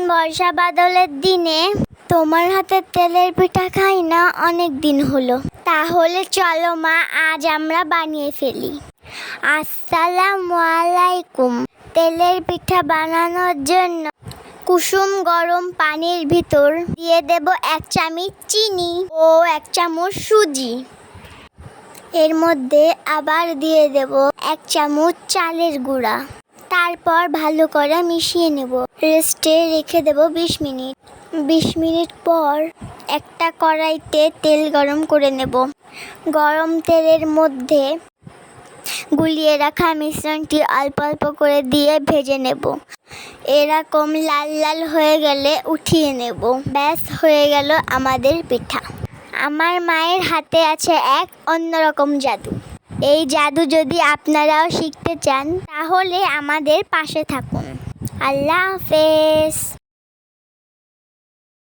বর্ষা বাদলের দিনে তোমার হাতে তেলের পিঠা খাই না অনেক দিন হলো। তাহলে চলো মা, আজ আমরা বানিয়ে ফেলি। আসসালামু আলাইকুম। তেলের পিঠা বানানোর জন্য কুসুম গরম পানির ভিতর দিয়ে দেব 1 চামচ চিনি ও 1 চামচ সুজি। এর মধ্যে আবার দিয়ে দেব 1 চামচ চালের গুঁড়া। তারপর ভালো করে মিশিয়ে নেব। রেস্টে রেখে দেব 20 মিনিট। 20 মিনিট পর একটা কড়াইতে তেল গরম করে নেব। গরম তেলের মধ্যে গুলিয়ে রাখা মিশ্রণটি অল্প অল্প করে দিয়ে ভেজে নেব। এরকম লাল লাল হয়ে গেলে উঠিয়ে নেব। ব্যাস, হয়ে গেল আমাদের পিঠা। আমার মায়ের হাতে আছে এক অন্যরকম জাদু। এই জাদু যদি আপনারাও শিখতে চান তাহলে আমাদের পাশে থাকুন। আল্লাহ হাফেজ।